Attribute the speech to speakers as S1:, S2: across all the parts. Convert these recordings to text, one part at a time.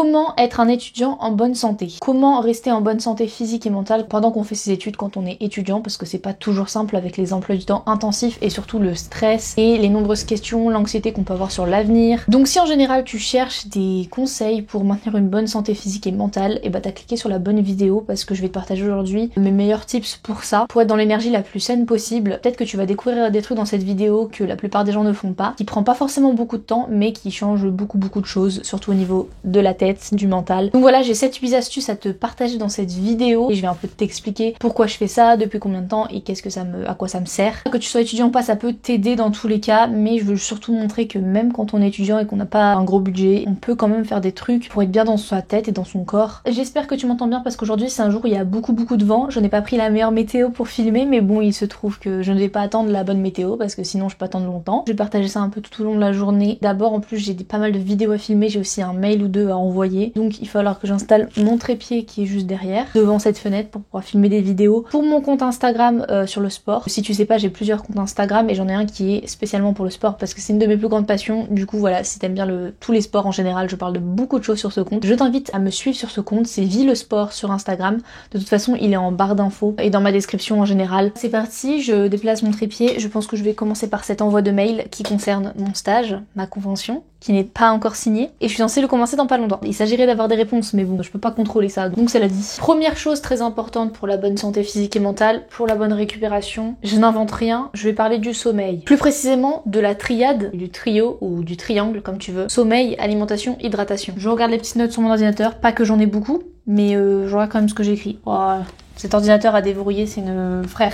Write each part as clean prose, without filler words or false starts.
S1: Comment être un étudiant en bonne santé? Comment rester en bonne santé physique et mentale pendant qu'on fait ses études quand on est étudiant, parce que c'est pas toujours simple avec les emplois du temps intensifs et surtout le stress et les nombreuses questions, l'anxiété qu'on peut avoir sur l'avenir. Donc si en général tu cherches des conseils pour maintenir une bonne santé physique et mentale, et bah t'as cliqué sur la bonne vidéo parce que je vais te partager aujourd'hui mes meilleurs tips pour ça, pour être dans l'énergie la plus saine possible. Peut-être que tu vas découvrir des trucs dans cette vidéo que la plupart des gens ne font pas, qui prend pas forcément beaucoup de temps mais qui change beaucoup de choses, surtout au niveau de la tête, du mental. Donc voilà, j'ai 7-8 astuces à te partager dans cette vidéo et je vais un peu t'expliquer pourquoi je fais ça, depuis combien de temps et à quoi ça me sert. Que tu sois étudiant ou pas, ça peut t'aider dans tous les cas, mais je veux surtout montrer que même quand on est étudiant et qu'on n'a pas un gros budget, on peut quand même faire des trucs pour être bien dans sa tête et dans son corps. J'espère que tu m'entends bien parce qu'aujourd'hui c'est un jour où il y a beaucoup de vent. Je n'ai pas pris la meilleure météo pour filmer, mais bon, il se trouve que je ne vais pas attendre la bonne météo parce que sinon je peux attendre longtemps. Je vais partager ça un peu tout au long de la journée. D'abord, en plus, j'ai pas mal de vidéos à filmer, j'ai aussi un mail ou deux à envoyer. Donc il va falloir que j'installe mon trépied qui est juste derrière, devant cette fenêtre, pour pouvoir filmer des vidéos pour mon compte Instagram sur le sport. Si tu sais pas, j'ai plusieurs comptes Instagram et j'en ai un qui est spécialement pour le sport parce que c'est une de mes plus grandes passions. Du coup voilà, si t'aimes bien tous les sports en général, je parle de beaucoup de choses sur ce compte. Je t'invite à me suivre sur ce compte, c'est Vie le sport sur Instagram. De toute façon, il est en barre d'infos et dans ma description en général. C'est parti, je déplace mon trépied. Je pense que je vais commencer par cet envoi de mail qui concerne mon stage, ma convention, qui n'est pas encore signé et je suis censée le commencer dans pas longtemps. Il s'agirait d'avoir des réponses mais bon, je peux pas contrôler ça, donc c'est la dit. Première chose très importante pour la bonne santé physique et mentale, pour la bonne récupération, je n'invente rien, je vais parler du sommeil. Plus précisément de la triade, du trio ou du triangle comme tu veux. Sommeil, alimentation, hydratation. Je regarde les petites notes sur mon ordinateur, pas que j'en ai beaucoup, mais je regarde quand même ce que j'écris. Oh. Cet ordinateur à déverrouiller, c'est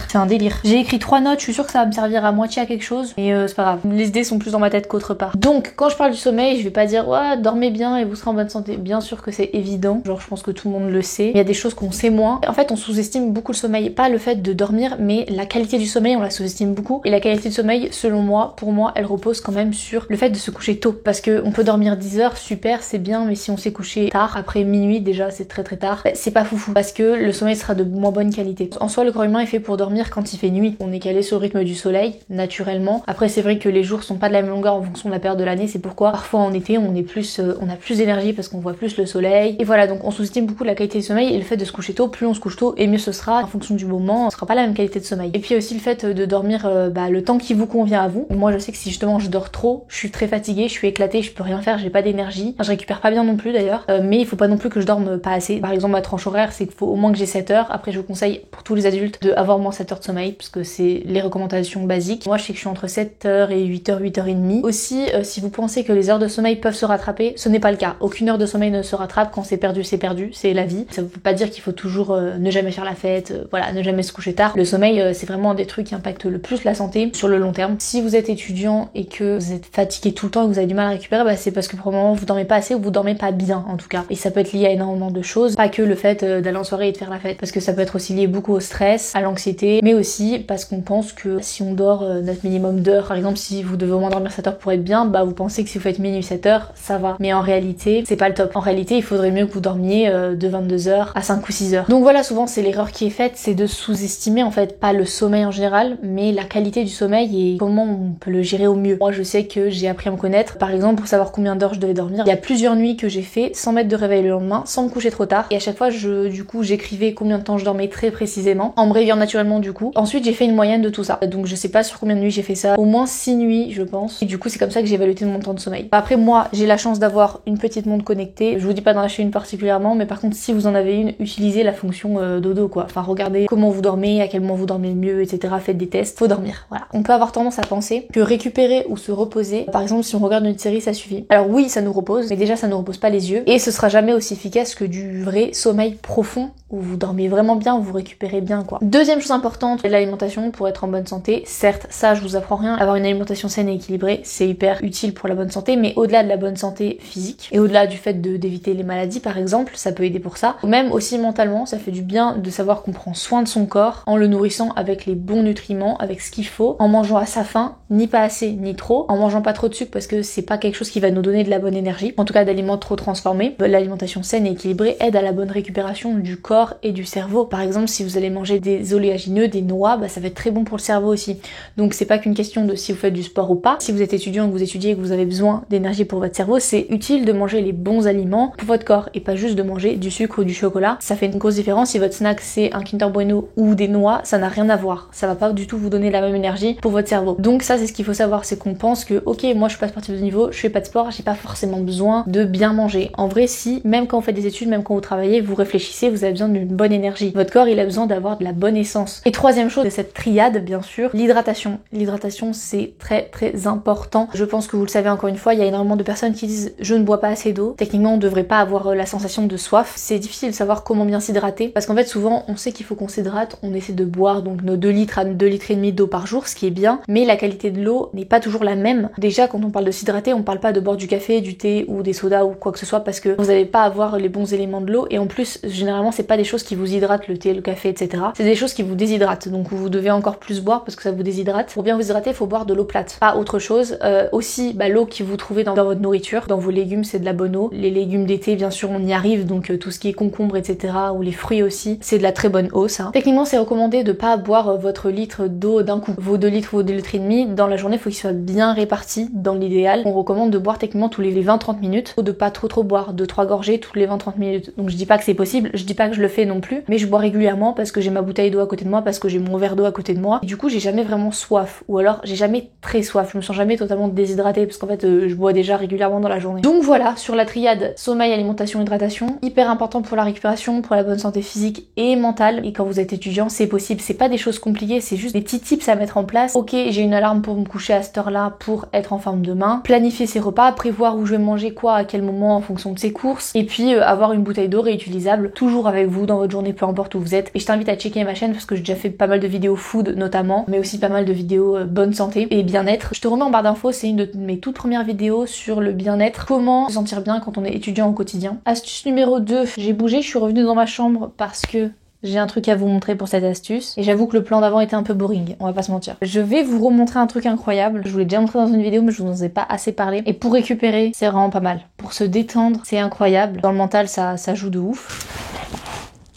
S1: c'est un délire. J'ai écrit 3 notes, je suis sûre que ça va me servir à moitié à quelque chose, mais c'est pas grave. Les idées sont plus dans ma tête qu'autre part. Donc, quand je parle du sommeil, je vais pas dire ouais, dormez bien et vous serez en bonne santé. Bien sûr que c'est évident, genre je pense que tout le monde le sait. Il y a des choses qu'on sait moins. En fait, on sous-estime beaucoup le sommeil, pas le fait de dormir, mais la qualité du sommeil, on la sous-estime beaucoup. Et la qualité du sommeil, selon moi, pour moi, elle repose quand même sur le fait de se coucher tôt. Parce que on peut dormir 10 heures, super, c'est bien, mais si on s'est couché tard, après minuit, déjà c'est très tard, c'est pas foufou. Parce que le sommeil sera de moins bonne qualité. En soi, le corps humain est fait pour dormir quand il fait nuit. On est calé sur le rythme du soleil, naturellement. Après, c'est vrai que les jours sont pas de la même longueur en fonction de la période de l'année. C'est pourquoi parfois en été, on a plus d'énergie parce qu'on voit plus le soleil. Et voilà, donc on sous-estime beaucoup la qualité du sommeil et le fait de se coucher tôt. Plus on se couche tôt, et mieux ce sera en fonction du moment. Ce sera pas la même qualité de sommeil. Et puis aussi le fait de dormir le temps qui vous convient à vous. Moi, je sais que si justement je dors trop, je suis très fatiguée, je suis éclatée, je peux rien faire, j'ai pas d'énergie. Enfin, je récupère pas bien non plus d'ailleurs. Mais il faut pas non plus que je dorme pas assez. Par exemple, ma tranche horaire, c'est qu'il faut au moins que j'ai 7 heures. Après, je vous conseille pour tous les adultes de avoir moins 7 heures de sommeil parce que c'est les recommandations basiques. Moi je sais que je suis entre 7 heures et 8 heures, 8 heures et demie. Aussi si vous pensez que les heures de sommeil peuvent se rattraper, ce n'est pas le cas. Aucune heure de sommeil ne se rattrape, quand c'est perdu, c'est la vie. Ça veut pas dire qu'il faut toujours ne jamais faire la fête, voilà, ne jamais se coucher tard. Le sommeil c'est vraiment un des trucs qui impacte le plus la santé sur le long terme. Si vous êtes étudiant et que vous êtes fatigué tout le temps et que vous avez du mal à récupérer, c'est parce que probablement vous dormez pas assez ou vous dormez pas bien en tout cas. Et ça peut être lié à énormément de choses, pas que le fait d'aller en soirée et de faire la fête, parce que ça peut être aussi lié beaucoup au stress, à l'anxiété, mais aussi parce qu'on pense que si on dort notre minimum d'heures, par exemple si vous devez au moins dormir 7 heures pour être bien, vous pensez que si vous faites minuit 7 heures, ça va. Mais en réalité, c'est pas le top. En réalité, il faudrait mieux que vous dormiez de 22 heures à 5 ou 6 heures. Donc voilà, souvent c'est l'erreur qui est faite, c'est de sous-estimer en fait pas le sommeil en général, mais la qualité du sommeil et comment on peut le gérer au mieux. Moi je sais que j'ai appris à me connaître, par exemple pour savoir combien d'heures je devais dormir. Il y a plusieurs nuits que j'ai fait sans mettre de réveil le lendemain, sans me coucher trop tard, et à chaque fois j'écrivais combien de temps je dormais très précisément, en me réveillant naturellement du coup. Ensuite j'ai fait une moyenne de tout ça, donc je sais pas sur combien de nuits j'ai fait ça, au moins 6 nuits je pense, et du coup c'est comme ça que j'ai évalué mon temps de sommeil. Après moi j'ai la chance d'avoir une petite montre connectée, je vous dis pas d'en acheter une particulièrement, mais par contre si vous en avez une, utilisez la fonction dodo quoi, enfin regardez comment vous dormez, à quel moment vous dormez le mieux, etc. Faites des tests, faut dormir, voilà. On peut avoir tendance à penser que récupérer ou se reposer, par exemple si on regarde une série ça suffit. Alors oui ça nous repose, mais déjà ça nous repose pas les yeux, et ce sera jamais aussi efficace que du vrai sommeil profond où vous dormez vraiment bien, où vous récupérez bien quoi. Deuxième chose importante, c'est l'alimentation pour être en bonne santé. Certes, ça je vous apprends rien, avoir une alimentation saine et équilibrée, c'est hyper utile pour la bonne santé, mais au-delà de la bonne santé physique, et au-delà du fait d'éviter les maladies par exemple, ça peut aider pour ça. Ou même aussi mentalement, ça fait du bien de savoir qu'on prend soin de son corps en le nourrissant avec les bons nutriments, avec ce qu'il faut, en mangeant à sa faim, ni pas assez ni trop, en mangeant pas trop de sucre parce que c'est pas quelque chose qui va nous donner de la bonne énergie, en tout cas d'aliments trop transformés. L'alimentation saine et équilibrée aide à la bonne récupération du corps et du cerveau cerveau. Par exemple, si vous allez manger des oléagineux, des noix, bah ça va être très bon pour le cerveau aussi. Donc c'est pas qu'une question de si vous faites du sport ou pas. Si vous êtes étudiant, que vous étudiez et que vous avez besoin d'énergie pour votre cerveau, c'est utile de manger les bons aliments pour votre corps et pas juste de manger du sucre ou du chocolat. Ça fait une grosse différence. Si votre snack c'est un Kinder Bueno ou des noix, ça n'a rien à voir. Ça va pas du tout vous donner la même énergie pour votre cerveau. Donc ça c'est ce qu'il faut savoir, c'est qu'on pense que ok, moi je suis pas sportive de niveau, je fais pas de sport, j'ai pas forcément besoin de bien manger. En vrai, si, même quand vous faites des études, même quand vous travaillez, vous réfléchissez, vous avez besoin d'une bonne énergie. Votre corps il a besoin d'avoir de la bonne essence. Et troisième chose de cette triade, bien sûr, l'hydratation. L'hydratation c'est très important. Je pense que vous le savez encore une fois, il y a énormément de personnes qui disent je ne bois pas assez d'eau. Techniquement on devrait pas avoir la sensation de soif. C'est difficile de savoir comment bien s'hydrater parce qu'en fait souvent on sait qu'il faut qu'on s'hydrate, on essaie de boire donc nos 2 litres à 2 litres et demi d'eau par jour, ce qui est bien, mais la qualité de l'eau n'est pas toujours la même. Déjà quand on parle de s'hydrater, on parle pas de boire du café, du thé ou des sodas ou quoi que ce soit parce que vous n'allez pas avoir les bons éléments de l'eau et en plus généralement c'est pas des choses qui vous hydratent, le thé, le café, etc. C'est des choses qui vous déshydratent, donc vous devez encore plus boire parce que ça vous déshydrate. Pour bien vous hydrater, il faut boire de l'eau plate, pas autre chose. Aussi l'eau que vous trouvez dans votre nourriture, dans vos légumes, c'est de la bonne eau. Les légumes d'été, bien sûr, on y arrive, donc tout ce qui est concombre, etc. ou les fruits aussi, c'est de la très bonne eau, ça. Techniquement, c'est recommandé de pas boire votre litre d'eau d'un coup. Vos 2 litres ou 2 litres et demi dans la journée, il faut qu'ils soient bien répartis. Dans l'idéal, on recommande de boire techniquement tous les 20-30 minutes, ou de pas trop boire, 2-3 gorgées toutes les 20-30 minutes. Donc je dis pas que c'est possible, je dis pas que je le fais non plus, mais je bois régulièrement parce que j'ai ma bouteille d'eau à côté de moi, parce que j'ai mon verre d'eau à côté de moi. Et du coup, j'ai jamais vraiment soif, ou alors j'ai jamais très soif. Je me sens jamais totalement déshydratée parce qu'en fait, je bois déjà régulièrement dans la journée. Donc voilà, sur la triade sommeil, alimentation, hydratation, hyper important pour la récupération, pour la bonne santé physique et mentale. Et quand vous êtes étudiant, c'est possible, c'est pas des choses compliquées, c'est juste des petits tips à mettre en place. Ok, j'ai une alarme pour me coucher à cette heure-là pour être en forme demain. Planifier ses repas, prévoir où je vais manger quoi, à quel moment en fonction de ses courses. Et puis avoir une bouteille d'eau réutilisable toujours avec vous dans votre journée, peu importe où vous êtes. Et je t'invite à checker ma chaîne parce que j'ai déjà fait pas mal de vidéos food notamment, mais aussi pas mal de vidéos bonne santé et bien-être. Je te remets en barre d'infos, c'est une de mes toutes premières vidéos sur le bien-être, comment se sentir bien quand on est étudiant au quotidien. Astuce numéro 2, j'ai bougé, je suis revenue dans ma chambre parce que j'ai un truc à vous montrer pour cette astuce. Et j'avoue que le plan d'avant était un peu boring, on va pas se mentir. Je vais vous remontrer un truc incroyable. Je vous l'ai déjà montré dans une vidéo, mais je vous en ai pas assez parlé. Et pour récupérer, c'est vraiment pas mal. Pour se détendre, c'est incroyable. Dans le mental, ça joue de ouf.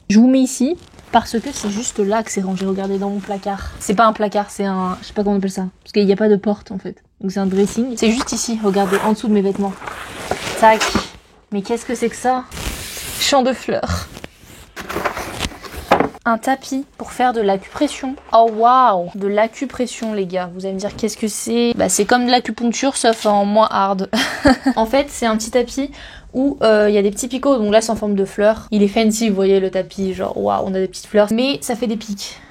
S1: Je vous mets ici parce que c'est juste là que c'est rangé. Regardez dans mon placard. C'est pas un placard, c'est un... je sais pas comment on appelle ça. Parce qu'il n'y a pas de porte en fait. Donc c'est un dressing. C'est juste ici, regardez, en dessous de mes vêtements. Tac. Mais qu'est-ce que c'est que ça? Champ de fleurs. Un tapis pour faire de l'acupression. Oh waouh, de l'acupression les gars. Vous allez me dire qu'est-ce que c'est? Bah c'est comme de l'acupuncture sauf en moins hard. En fait c'est un petit tapis où il y a des petits picots. Donc là c'est en forme de fleurs. Il est fancy, vous voyez le tapis, genre waouh on a des petites fleurs. Mais ça fait des pics.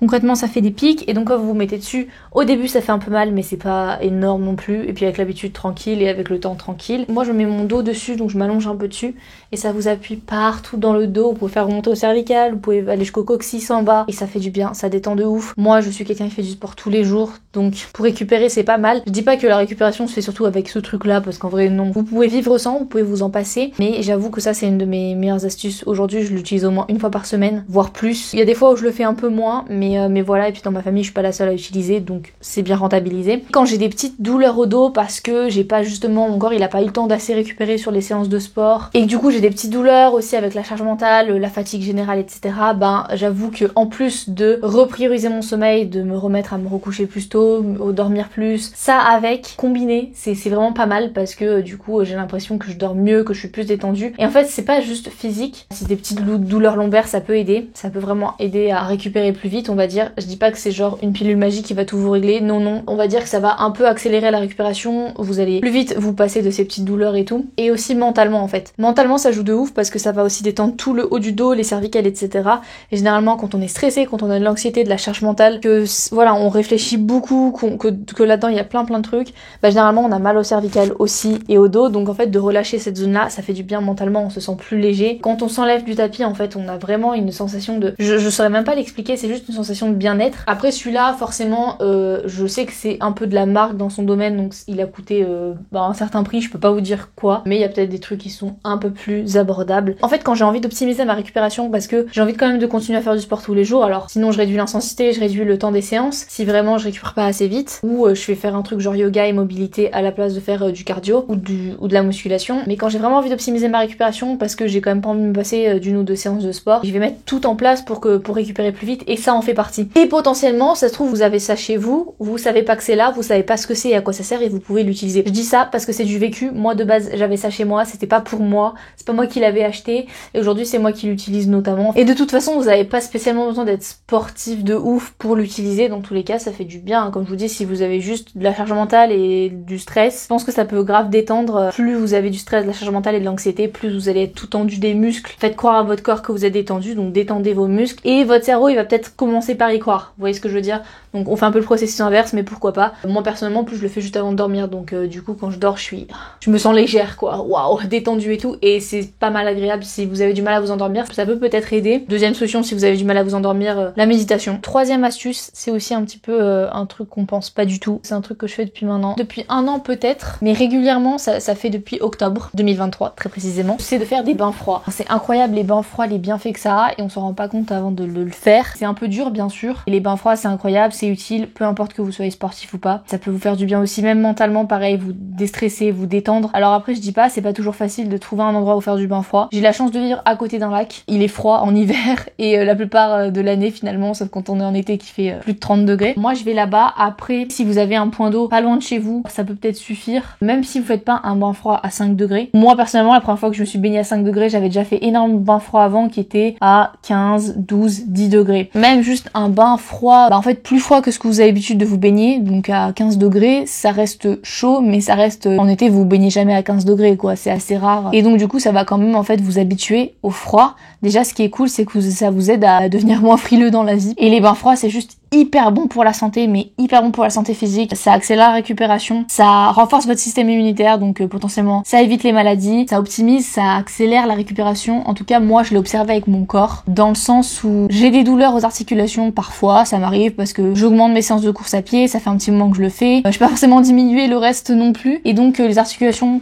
S1: Concrètement ça fait des pics et donc quand vous vous mettez dessus, au début ça fait un peu mal mais c'est pas énorme non plus et puis avec l'habitude tranquille et avec le temps tranquille. Moi je mets mon dos dessus donc je m'allonge un peu dessus et ça vous appuie partout dans le dos, vous pouvez faire remonter au cervical, vous pouvez aller jusqu'au coccyx en bas et ça fait du bien, ça détend de ouf. Moi je suis quelqu'un qui fait du sport tous les jours donc pour récupérer c'est pas mal. Je dis pas que la récupération se fait surtout avec ce truc là parce qu'en vrai non. Vous pouvez vivre sans, vous pouvez vous en passer mais j'avoue que ça c'est une de mes meilleures astuces. Aujourd'hui je l'utilise au moins une fois par semaine, voire plus. Il y a des fois où je le fais un peu moins mais voilà et puis dans ma famille je suis pas la seule à utiliser donc c'est bien rentabilisé. Quand j'ai des petites douleurs au dos parce que j'ai pas justement mon corps il a pas eu le temps d'assez récupérer sur les séances de sport et que du coup j'ai des petites douleurs aussi avec la charge mentale, la fatigue générale etc. Ben j'avoue que en plus de reprioriser mon sommeil, de me remettre à me recoucher plus tôt, dormir plus, ça avec combiné c'est vraiment pas mal parce que du coup j'ai l'impression que je dors mieux, que je suis plus détendue et en fait c'est pas juste physique, c'est des petites douleurs lombaires, ça peut aider, ça peut vraiment aider à récupérer plus vite on va dire. Je dis pas que c'est genre une pilule magique qui va tout vous régler, non, on va dire que ça va un peu accélérer la récupération, vous allez plus vite vous passer de ces petites douleurs et tout, et aussi mentalement en fait. Mentalement ça joue de ouf parce que ça va aussi détendre tout le haut du dos, les cervicales etc. Et généralement quand on est stressé, quand on a de l'anxiété, de la charge mentale, que voilà on réfléchit beaucoup, que là-dedans il y a plein de trucs, bah généralement on a mal au cervical aussi et au dos, donc en fait de relâcher cette zone là ça fait du bien mentalement, on se sent plus léger. Quand on s'enlève du tapis en fait on a vraiment une sensation de... Je saurais même pas l'expliquer, c'est juste une sensation sensation de bien-être. Après celui-là forcément je sais que c'est un peu de la marque dans son domaine, donc il a coûté un certain prix, je peux pas vous dire quoi, mais il y a peut-être des trucs qui sont un peu plus abordables. En fait quand j'ai envie d'optimiser ma récupération, parce que j'ai envie quand même de continuer à faire du sport tous les jours, alors sinon je réduis l'intensité, je réduis le temps des séances, si vraiment je récupère pas assez vite, ou je vais faire un truc genre yoga et mobilité à la place de faire du cardio ou de la musculation. Mais quand j'ai vraiment envie d'optimiser ma récupération, parce que j'ai quand même pas envie de me passer d'une ou deux séances de sport, je vais mettre tout en place pour récupérer plus vite, et ça en fait partie. Et potentiellement, ça se trouve, vous avez ça chez vous, vous savez pas que c'est là, vous savez pas ce que c'est et à quoi ça sert, et vous pouvez l'utiliser. Je dis ça parce que c'est du vécu. Moi de base j'avais ça chez moi, c'était pas pour moi, c'est pas moi qui l'avais acheté, et aujourd'hui c'est moi qui l'utilise notamment. Et de toute façon vous avez pas spécialement besoin d'être sportif de ouf pour l'utiliser, dans tous les cas ça fait du bien. Comme je vous dis, si vous avez juste de la charge mentale et du stress, je pense que ça peut grave détendre. Plus vous avez du stress, de la charge mentale et de l'anxiété, plus vous allez être tout tendu des muscles. Faites croire à votre corps que vous êtes détendu, donc détendez vos muscles, et votre cerveau il va peut-être commencer par y croire. Vous voyez ce que je veux dire? Donc on fait un peu le processus inverse, mais pourquoi pas. Moi personnellement, plus je le fais juste avant de dormir, donc du coup quand je dors je me sens légère quoi, waouh, détendue et tout, et c'est pas mal agréable. Si vous avez du mal à vous endormir, ça peut peut-être aider. Deuxième solution, si vous avez du mal à vous endormir, la méditation. Troisième astuce, c'est aussi un petit peu un truc qu'on pense pas du tout, c'est un truc que je fais depuis maintenant. Depuis un an peut-être, mais régulièrement, ça fait depuis octobre 2023 très précisément, c'est de faire des bains froids. C'est incroyable les bains froids, les bienfaits que ça a, et on s'en rend pas compte avant de le faire. C'est un peu dur bien sûr, et les bains froids c'est incroyable, c'est utile, peu importe que vous soyez sportif ou pas. Ça peut vous faire du bien aussi, même mentalement pareil, vous déstresser, vous détendre. Alors après je dis pas, c'est pas toujours facile de trouver un endroit où faire du bain froid. J'ai la chance de vivre à côté d'un lac, il est froid en hiver et la plupart de l'année finalement, sauf quand on est en été qui fait plus de 30 degrés. Moi je vais là-bas. Après si vous avez un point d'eau pas loin de chez vous, ça peut peut-être suffire, même si vous faites pas un bain froid à 5 degrés. Moi personnellement la première fois que je me suis baignée à 5 degrés, j'avais déjà fait énormément de bains froids avant qui étaient à 15, 12, 10 degrés. Même juste un bain froid, en fait plus froid que ce que vous avez l'habitude de vous baigner, donc à 15 degrés, ça reste chaud, mais ça reste, en été vous baignez jamais à 15 degrés quoi, c'est assez rare. Et donc du coup ça va quand même en fait vous habituer au froid. Déjà ce qui est cool c'est que ça vous aide à devenir moins frileux dans la vie. Et les bains froids c'est juste hyper bon pour la santé, mais hyper bon pour la santé physique. Ça accélère la récupération, ça renforce votre système immunitaire, donc potentiellement ça évite les maladies, ça optimise, ça accélère la récupération. En tout cas moi je l'ai observé avec mon corps, dans le sens où j'ai des douleurs aux articulations parfois, ça m'arrive parce que j'augmente mes séances de course à pied, ça fait un petit moment que je le fais, je peux pas forcément diminuer le reste non plus, et donc les articulations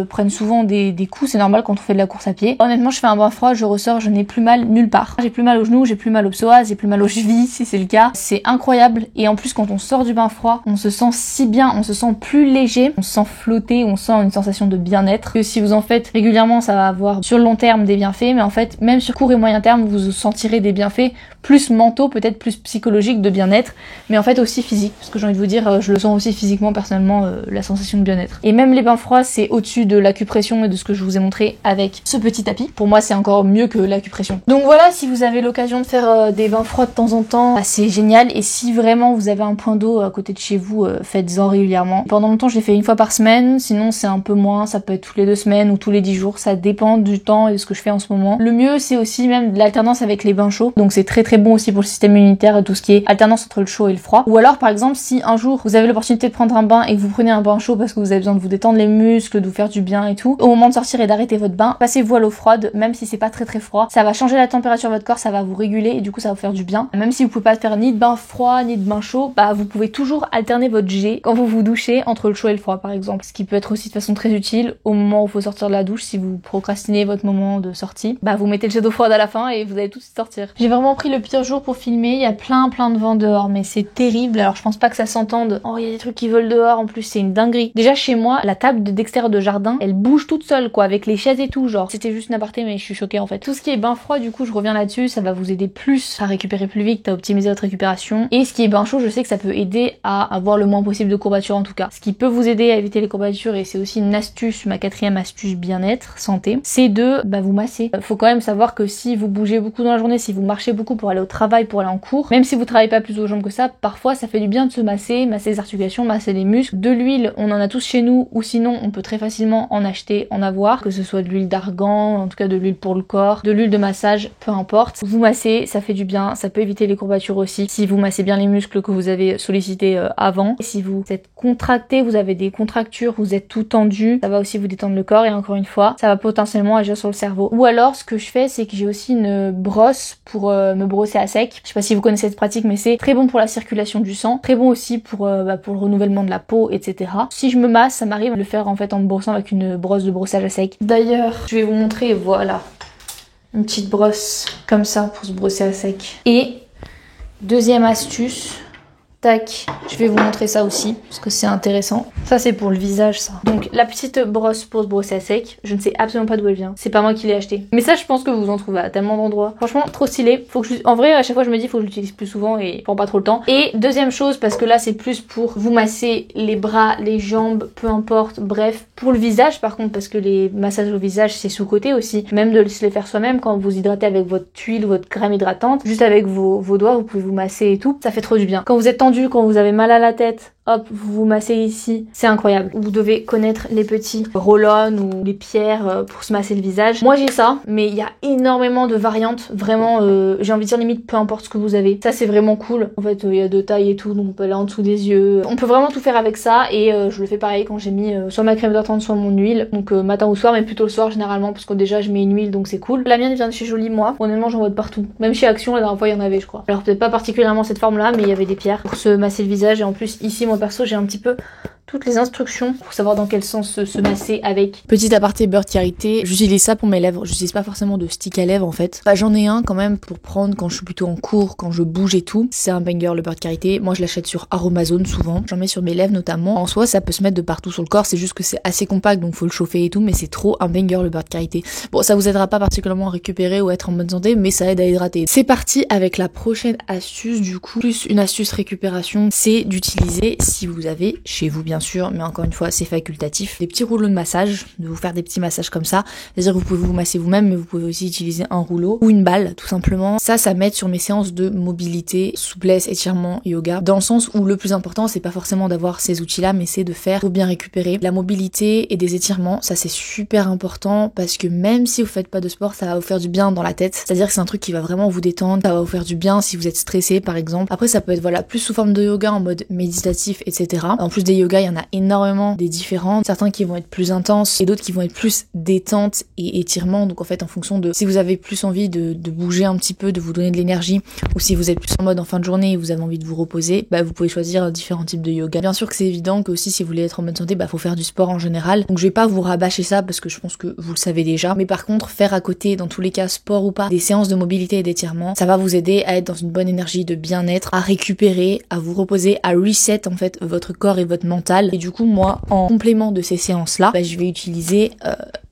S1: prennent souvent des coups, c'est normal quand on fait de la course à pied. Honnêtement je fais un bain froid, je ressors, je n'ai plus mal nulle part. J'ai plus mal aux genoux, j'ai plus mal aux psoas, j'ai plus mal aux chevilles si c'est le cas. C'est incroyable, et en plus quand on sort du bain froid, on se sent si bien, on se sent plus léger, on se sent flotter, on sent une sensation de bien-être, que si vous en faites régulièrement ça va avoir sur le long terme des bienfaits, mais en fait même sur court et moyen terme vous sentirez des bienfaits plus mentaux, peut-être plus psychologiques de bien-être, mais en fait aussi physique, parce que j'ai envie de vous dire, je le sens aussi physiquement personnellement, la sensation de bien-être. Et même les bains froids c'est au-dessus de l'acupression et de ce que je vous ai montré avec ce petit tapis. Pour moi c'est encore mieux que l'acupression. Donc voilà, si vous avez l'occasion de faire des bains froids de temps en temps, c'est génial. Et si vraiment vous avez un point d'eau à côté de chez vous, faites-en régulièrement. Pendant longtemps je l'ai fait une fois par semaine, sinon c'est un peu moins, ça peut être toutes les 2 semaines ou tous les 10 jours, ça dépend du temps et de ce que je fais en ce moment. Le mieux c'est aussi même de l'alternance avec les bains chauds, donc c'est très très bon aussi pour le système immunitaire et tout ce qui est alternance entre le chaud et le froid. Ou alors par exemple si un jour vous avez l'opportunité de prendre un bain et que vous prenez un bain chaud parce que vous avez besoin de vous détendre les muscles, de vous faire du bien et tout, au moment de sortir et d'arrêter votre bain, passez-vous à l'eau froide, même si c'est pas très très froid, ça va changer la température de votre corps, ça va vous réguler et du coup ça va vous faire du bien. Même si vous pouvez pas faire ni de bain froid ni de bain chaud, vous pouvez toujours alterner votre jet quand vous vous douchez entre le chaud et le froid par exemple, ce qui peut être aussi de façon très utile au moment où il faut sortir de la douche. Si vous procrastinez votre moment de sortie, vous mettez le jet d'eau froide à la fin et vous allez tout de suite sortir. J'ai vraiment pris le pire jour pour filmer, il y a plein de vent dehors, mais c'est terrible. Alors je pense pas que ça s'entende, il y a des trucs qui volent dehors, en plus c'est une dinguerie. Déjà chez moi la table d'extérieur de jardin elle bouge toute seule quoi, avec les chaises et tout, genre c'était juste une aparté, mais je suis choquée en fait. Tout ce qui est bain froid, du coup je reviens là-dessus, ça va vous aider plus à récupérer plus vite, à optimiser votre récupération. Et ce qui est bain chaud, je sais que ça peut aider à avoir le moins possible de courbatures en tout cas. Ce qui peut vous aider à éviter les courbatures, et c'est aussi une astuce, ma 4e astuce bien-être, santé, c'est de vous masser. Faut quand même savoir que si vous bougez beaucoup dans la journée, si vous marchez beaucoup pour aller au travail, pour aller en cours, même si vous travaillez pas plus aux jambes que ça, parfois ça fait du bien de se masser les articulations, masser les muscles. De l'huile, on en a tous chez nous, ou sinon on peut peut très facilement en acheter, en avoir, que ce soit de l'huile d'argan, en tout cas de l'huile pour le corps, de l'huile de massage, peu importe. Vous massez, ça fait du bien, ça peut éviter les courbatures aussi. Si vous massez bien les muscles que vous avez sollicités avant, et si vous êtes contracté, vous avez des contractures, vous êtes tout tendu, ça va aussi vous détendre le corps et encore une fois, ça va potentiellement agir sur le cerveau. Ou alors ce que je fais, c'est que j'ai aussi une brosse pour me brosser à sec. Je sais pas si vous connaissez cette pratique, mais c'est très bon pour la circulation du sang, très bon aussi pour le renouvellement de la peau, etc. Si je me masse, ça m'arrive de le faire en fait en me brossant avec une brosse de brossage à sec. D'ailleurs, je vais vous montrer, voilà, une petite brosse comme ça pour se brosser à sec. Et deuxième astuce, tac, je vais vous montrer ça aussi parce que c'est intéressant. Ça c'est pour le visage ça. Donc la petite brosse pour se brosser à sec, je ne sais absolument pas d'où elle vient. C'est pas moi qui l'ai acheté. Mais ça je pense que vous en trouvez à tellement d'endroits. Franchement trop stylé. En vrai à chaque fois je me dis faut que je l'utilise plus souvent et je prends pas trop le temps. Et deuxième chose, parce que là c'est plus pour vous masser les bras, les jambes, peu importe, bref. Pour le visage par contre, parce que les massages au visage c'est sous-côté aussi. Même de se les faire soi-même quand vous hydratez avec votre huile, votre crème hydratante. Juste avec vos doigts vous pouvez vous masser et tout. Ça fait trop du bien. Quand vous êtes quand vous avez mal à la tête, hop, vous vous massez ici, c'est incroyable. Vous devez connaître les petits roll-on ou les pierres pour se masser le visage. Moi j'ai ça, mais il y a énormément de variantes, vraiment, j'ai envie de dire limite peu importe ce que vous avez. Ça c'est vraiment cool. En fait, il y a de tailles et tout, donc on peut aller en dessous des yeux. On peut vraiment tout faire avec ça et je le fais pareil quand j'ai mis soit ma crème hydratante, soit mon huile. Donc matin ou soir, mais plutôt le soir généralement parce que déjà je mets une huile donc c'est cool. La mienne vient de chez Jolie, moi. Honnêtement, j'en vois de partout. Même chez Action, la dernière fois il y en avait, je crois. Alors peut-être pas particulièrement cette forme-là, mais il y avait des pierres pour se masser le visage et en plus ici moi perso j'ai un petit peu toutes les instructions pour savoir dans quel sens se masser avec. Petit aparté beurre de karité, j'utilise ça pour mes lèvres, j'utilise pas forcément de stick à lèvres en fait. Bah, j'en ai un quand même pour prendre quand je suis plutôt en cours, quand je bouge et tout. C'est un banger le beurre de karité, moi je l'achète sur Aromazone souvent, j'en mets sur mes lèvres notamment. En soi ça peut se mettre de partout sur le corps, c'est juste que c'est assez compact donc faut le chauffer et tout, mais c'est trop un banger le beurre de karité. Bon ça vous aidera pas particulièrement à récupérer ou à être en bonne santé, mais ça aide à hydrater. C'est parti avec la prochaine astuce du coup, plus une astuce récupération, c'est d'utiliser, si vous avez chez vous bien sûr, mais encore une fois c'est facultatif, des petits rouleaux de massage, de vous faire des petits massages comme ça, c'est-à-dire que vous pouvez vous masser vous-même mais vous pouvez aussi utiliser un rouleau ou une balle tout simplement. Ça m'aide sur mes séances de mobilité, souplesse, étirement, yoga, dans le sens où le plus important c'est pas forcément d'avoir ces outils là mais c'est de faire pour bien récupérer. La mobilité et des étirements, ça c'est super important parce que même si vous faites pas de sport ça va vous faire du bien dans la tête, c'est-à-dire que c'est un truc qui va vraiment vous détendre, ça va vous faire du bien si vous êtes stressé par exemple. Après ça peut être voilà plus sous forme de yoga en mode méditatif etc. En plus des yogas il y en a énormément des différents, certains qui vont être plus intenses et d'autres qui vont être plus détente et étirement, donc en fait en fonction de si vous avez plus envie de bouger un petit peu, de vous donner de l'énergie ou si vous êtes plus en mode en fin de journée et vous avez envie de vous reposer, bah vous pouvez choisir différents types de yoga. Bien sûr que c'est évident que aussi si vous voulez être en bonne santé, bah faut faire du sport en général, donc je vais pas vous rabâcher ça parce que je pense que vous le savez déjà, mais par contre faire à côté dans tous les cas sport ou pas des séances de mobilité et d'étirement, ça va vous aider à être dans une bonne énergie de bien-être, à récupérer, à vous reposer, à reset en fait votre corps et votre mental. Et du coup moi en complément de ces séances là, bah, je vais utiliser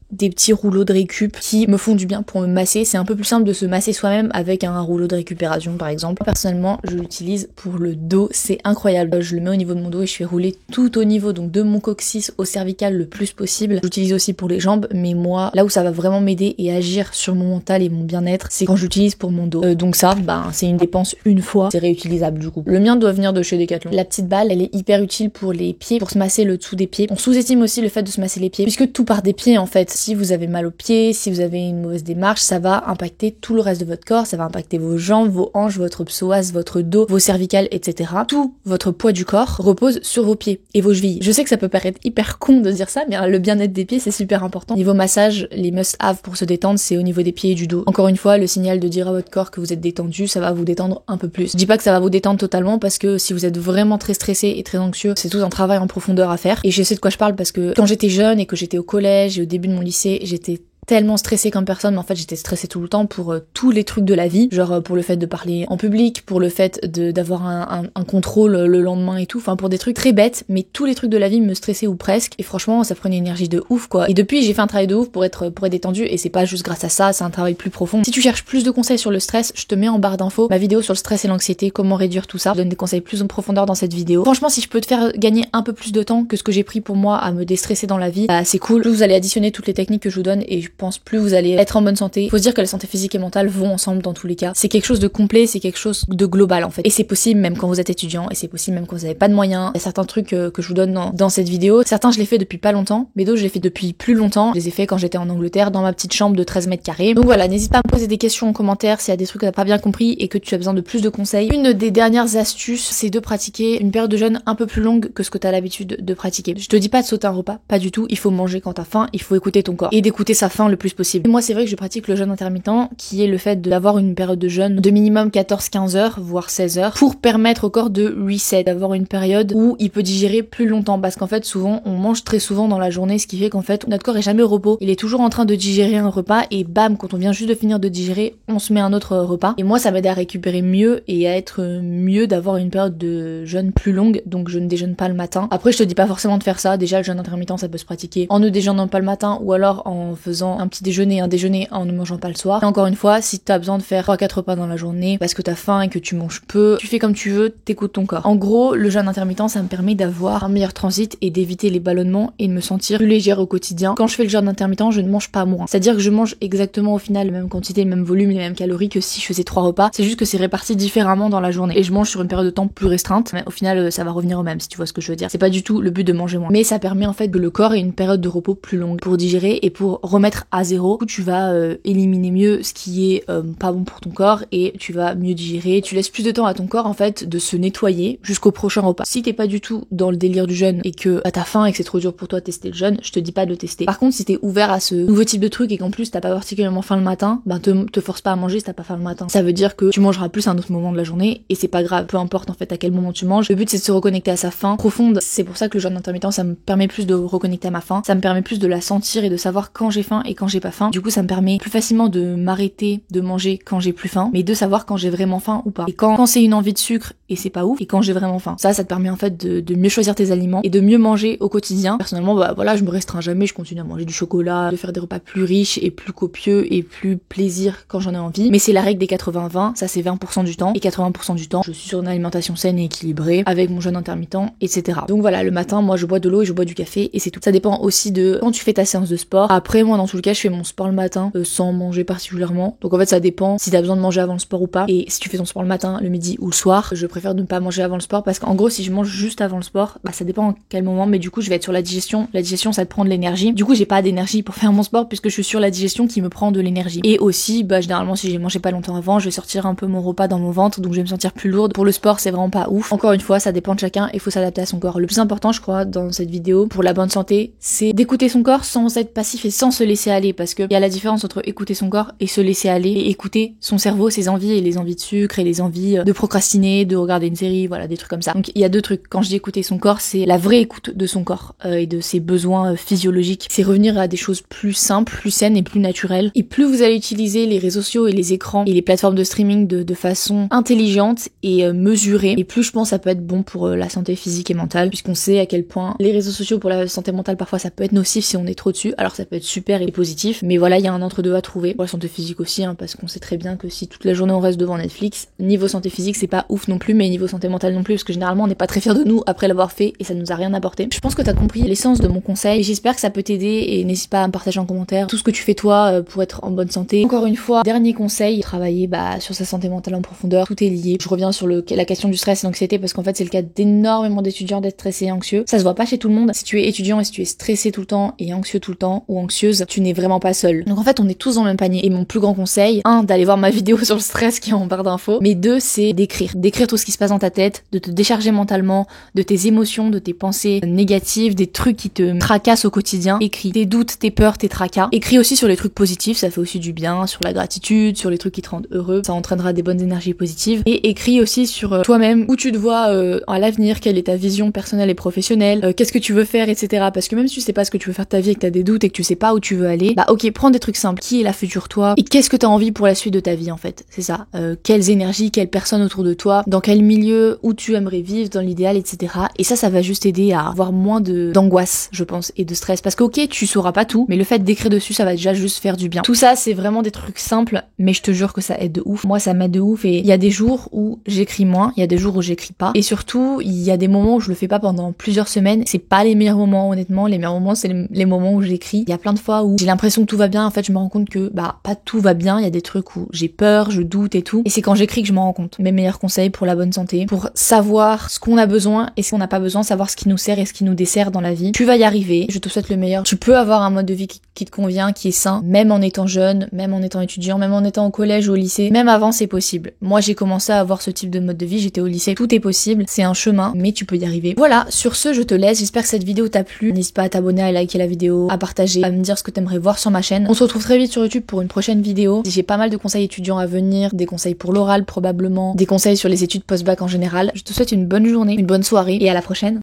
S1: des petits rouleaux de récup qui me font du bien pour me masser. C'est un peu plus simple de se masser soi-même avec un rouleau de récupération par exemple. Personnellement je l'utilise pour le dos, c'est incroyable. Je le mets au niveau de mon dos et je fais rouler tout au niveau, donc de mon coccyx au cervical le plus possible. J'utilise aussi pour les jambes, mais moi là où ça va vraiment m'aider et agir sur mon mental et mon bien-être, c'est quand j'utilise pour mon dos. Donc ça c'est une dépense une fois, c'est réutilisable du coup. Le mien doit venir de chez Decathlon. La petite balle elle est hyper utile pour les pieds, pour se masser le dessous des pieds. On sous-estime aussi le fait de se masser les pieds puisque tout part des pieds en fait. Si vous avez mal aux pieds, si vous avez une mauvaise démarche, ça va impacter tout le reste de votre corps, ça va impacter vos jambes, vos hanches, votre psoas, votre dos, vos cervicales, etc. Tout votre poids du corps repose sur vos pieds et vos chevilles. Je sais que ça peut paraître hyper con de dire ça, mais le bien-être des pieds c'est super important. Niveau massage, les must-have pour se détendre, c'est au niveau des pieds et du dos. Encore une fois, le signal de dire à votre corps que vous êtes détendu, ça va vous détendre un peu plus. Je dis pas que ça va vous détendre totalement parce que si vous êtes vraiment très stressé et très anxieux, c'est tout un travail en profondeur à faire. Et je sais de quoi je parle parce que quand j'étais jeune et que j'étais au collège et au début de mon lycée, j'étais tellement stressée comme personne, mais en fait j'étais stressée tout le temps pour tous les trucs de la vie, genre pour le fait de parler en public, pour le fait d'avoir un contrôle le lendemain et tout, enfin pour des trucs très bêtes, mais tous les trucs de la vie me stressaient ou presque, et franchement ça prenait une énergie de ouf quoi. Et depuis j'ai fait un travail de ouf pour être détendue, et c'est pas juste grâce à ça, c'est un travail plus profond. Si tu cherches plus de conseils sur le stress, je te mets en barre d'infos ma vidéo sur le stress et l'anxiété, comment réduire tout ça, je donne des conseils plus en profondeur dans cette vidéo. Franchement si je peux te faire gagner un peu plus de temps que ce que j'ai pris pour moi à me déstresser dans la vie, bah c'est cool. Vous allez additionner toutes les techniques que je vous donne et pense, plus vous allez être en bonne santé. Faut se dire que la santé physique et mentale vont ensemble dans tous les cas. C'est quelque chose de complet, c'est quelque chose de global en fait. Et c'est possible même quand vous êtes étudiant, et c'est possible même quand vous n'avez pas de moyens. Il y a certains trucs que je vous donne dans cette vidéo. Certains je les fais depuis pas longtemps, mais d'autres je les fais depuis plus longtemps. Je les ai fait quand j'étais en Angleterre dans ma petite chambre de 13 mètres carrés. Donc voilà, n'hésite pas à me poser des questions en commentaire s'il y a des trucs que t'as pas bien compris et que tu as besoin de plus de conseils. Une des dernières astuces, c'est de pratiquer une période de jeûne un peu plus longue que ce que t'as l'habitude de pratiquer. Je te dis pas de sauter un repas, pas du tout. Il faut manger quand t'as faim, il faut écouter ton corps et d'écouter sa faim le plus possible. Et moi c'est vrai que je pratique le jeûne intermittent, qui est le fait d'avoir une période de jeûne de minimum 14-15 heures, voire 16 heures, pour permettre au corps de reset, d'avoir une période où il peut digérer plus longtemps, parce qu'en fait souvent on mange très souvent dans la journée, ce qui fait qu'en fait notre corps est jamais au repos, il est toujours en train de digérer un repas, et bam, quand on vient juste de finir de digérer, on se met un autre repas. Et moi ça m'aide à récupérer mieux et à être mieux, d'avoir une période de jeûne plus longue, donc je ne déjeune pas le matin. Après je te dis pas forcément de faire ça, déjà le jeûne intermittent ça peut se pratiquer en ne déjeunant pas le matin, ou alors en faisant un petit déjeuner, un déjeuner en ne mangeant pas le soir. Et encore une fois, si t'as besoin de faire 3-4 repas dans la journée parce que t'as faim et que tu manges peu, tu fais comme tu veux, t'écoutes ton corps. En gros, le jeûne intermittent ça me permet d'avoir un meilleur transit et d'éviter les ballonnements et de me sentir plus légère au quotidien. Quand je fais le jeûne intermittent, je ne mange pas moins. C'est-à-dire que je mange exactement au final la même quantité, le même volume, les mêmes calories que si je faisais 3 repas. C'est juste que c'est réparti différemment dans la journée. Et je mange sur une période de temps plus restreinte, mais au final ça va revenir au même, si tu vois ce que je veux dire. C'est pas du tout le but de manger moins. Mais ça permet en fait que le corps ait une période de repos plus longue pour digérer et pour remettre à zéro. Du coup, tu vas éliminer mieux ce qui est pas bon pour ton corps et tu vas mieux digérer. Tu laisses plus de temps à ton corps en fait de se nettoyer jusqu'au prochain repas. Si t'es pas du tout dans le délire du jeûne et que t'as faim et que c'est trop dur pour toi de tester le jeûne, je te dis pas de le tester. Par contre, si t'es ouvert à ce nouveau type de truc et qu'en plus t'as pas particulièrement faim le matin, ben te force pas à manger si t'as pas faim le matin. Ça veut dire que tu mangeras plus à un autre moment de la journée et c'est pas grave, peu importe en fait à quel moment tu manges. Le but c'est de se reconnecter à sa faim profonde. C'est pour ça que le jeûne intermittent ça me permet plus de reconnecter à ma faim, ça me permet plus de la sentir et de savoir quand j'ai faim et quand j'ai pas faim. Du coup ça me permet plus facilement de m'arrêter de manger quand j'ai plus faim, mais de savoir quand j'ai vraiment faim ou pas. Et quand c'est une envie de sucre et c'est pas ouf, et quand j'ai vraiment faim. Ça te permet en fait de mieux choisir tes aliments et de mieux manger au quotidien. Personnellement, bah voilà, je me restreins jamais, je continue à manger du chocolat, de faire des repas plus riches et plus copieux et plus plaisir quand j'en ai envie. Mais c'est la règle des 80-20, ça c'est 20% du temps, et 80% du temps, je suis sur une alimentation saine et équilibrée, avec mon jeûne intermittent, etc. Donc voilà, le matin, moi je bois de l'eau et je bois du café, et c'est tout. Ça dépend aussi de quand tu fais ta séance de sport. Après, moi dans tout le cas, je fais mon sport le matin, sans manger particulièrement. Donc en fait, ça dépend si t'as besoin de manger avant le sport ou pas. Et si tu fais ton sport le matin, le midi ou le soir, je préfère ne pas manger avant le sport, parce qu'en gros, si je mange juste avant le sport, bah ça dépend à quel moment, mais du coup, je vais être sur la digestion. La digestion, ça te prend de l'énergie. Du coup, j'ai pas d'énergie pour faire mon sport puisque je suis sur la digestion qui me prend de l'énergie. Et aussi, bah généralement, si j'ai mangé pas longtemps avant, je vais sortir un peu mon repas dans mon ventre, donc je vais me sentir plus lourde. Pour le sport, c'est vraiment pas ouf. Encore une fois, ça dépend de chacun, il faut s'adapter à son corps. Le plus important, je crois, dans cette vidéo, pour la bonne santé, c'est d'écouter son corps sans être passif et sans se laisser aller, parce que y a la différence entre écouter son corps et se laisser aller, et écouter son cerveau, ses envies, et les envies de sucre et les envies de procrastiner, de regarder une série, voilà, des trucs comme ça. Donc il y a deux trucs. Quand je dis écouter son corps, c'est la vraie écoute de son corps et de ses besoins physiologiques. C'est revenir à des choses plus simples, plus saines et plus naturelles. Et plus vous allez utiliser les réseaux sociaux et les écrans et les plateformes de streaming de façon intelligente et mesurée, et plus je pense ça peut être bon pour la santé physique et mentale, puisqu'on sait à quel point les réseaux sociaux pour la santé mentale, parfois ça peut être nocif si on est trop dessus. Alors ça peut être super et positif, mais voilà, il y a un entre-deux à trouver. Pour la santé physique aussi, hein, parce qu'on sait très bien que si toute la journée on reste devant Netflix, niveau santé physique c'est pas ouf non plus, mais niveau santé mentale non plus, parce que généralement on n'est pas très fiers de nous après l'avoir fait et ça nous a rien apporté. Je pense que t'as compris l'essence de mon conseil et j'espère que ça peut t'aider, et n'hésite pas à me partager en commentaire tout ce que tu fais toi pour être en bonne santé. Encore une fois, dernier conseil, travailler sur sa santé mentale en profondeur, tout est lié. Je reviens sur la question du stress et l'anxiété, parce qu'en fait c'est le cas d'énormément d'étudiants d'être stressés et anxieux. Ça se voit pas chez tout le monde. Si tu es étudiant et si tu es stressé tout le temps et anxieux tout le temps ou anxieuse, tu n'es vraiment pas seul. Donc en fait on est tous dans le même panier, et mon plus grand conseil, 1, d'aller voir ma vidéo sur le stress qui est en barre d'infos, mais 2, c'est d'écrire tout ce qui se passe dans ta tête, de te décharger mentalement de tes émotions, de tes pensées négatives, des trucs qui te tracassent au quotidien. Écris tes doutes, tes peurs, tes tracas. Écris aussi sur les trucs positifs, ça fait aussi du bien, sur la gratitude, sur les trucs qui te rendent heureux, ça entraînera des bonnes énergies positives. Et écris aussi sur toi-même, où tu te vois à l'avenir, quelle est ta vision personnelle et professionnelle, qu'est-ce que tu veux faire, etc. Parce que même si tu sais pas ce que tu veux faire de ta vie et que t'as des doutes et que tu sais pas où tu veux aller, bah ok, prends des trucs simples. Qui est la future toi et qu'est-ce que t'as envie pour la suite de ta vie en fait, c'est ça. Quelles énergies, quelles personnes autour de toi, dans quel milieu, où tu aimerais vivre dans l'idéal, etc. Et ça va juste aider à avoir moins d'angoisse, je pense, et de stress. Parce que ok, tu sauras pas tout, mais le fait d'écrire dessus, ça va déjà juste faire du bien. Tout ça, c'est vraiment des trucs simples, mais je te jure que ça aide de ouf. Moi, ça m'aide de ouf, et il y a des jours où j'écris moins, il y a des jours où j'écris pas. Et surtout, il y a des moments où je le fais pas pendant plusieurs semaines. C'est pas les meilleurs moments, honnêtement. Les meilleurs moments, c'est les moments où j'écris. Il y a plein de fois où j'ai l'impression que tout va bien, en fait je me rends compte que bah pas tout va bien, il y a des trucs où j'ai peur, je doute et tout, et c'est quand j'écris que je m'en rends compte. Mes meilleurs conseils pour la bonne santé, pour savoir ce qu'on a besoin et ce qu'on n'a pas besoin, savoir ce qui nous sert et ce qui nous dessert dans la vie. Tu vas y arriver, je te souhaite le meilleur. Tu peux avoir un mode de vie qui te convient, qui est sain, même en étant jeune, même en étant étudiant, même en étant au collège ou au lycée, même avant c'est possible. Moi j'ai commencé à avoir ce type de mode de vie, j'étais au lycée, tout est possible, c'est un chemin, mais tu peux y arriver. Voilà, sur ce je te laisse, j'espère que cette vidéo t'a plu. N'hésite pas à t'abonner, à liker la vidéo, à partager, à me dire ce que t'aimerais voir sur ma chaîne. On se retrouve très vite sur YouTube pour une prochaine vidéo. J'ai pas mal de conseils étudiants à venir, des conseils pour l'oral probablement, des conseils sur les études post-bac en général. Je te souhaite une bonne journée, une bonne soirée et à la prochaine.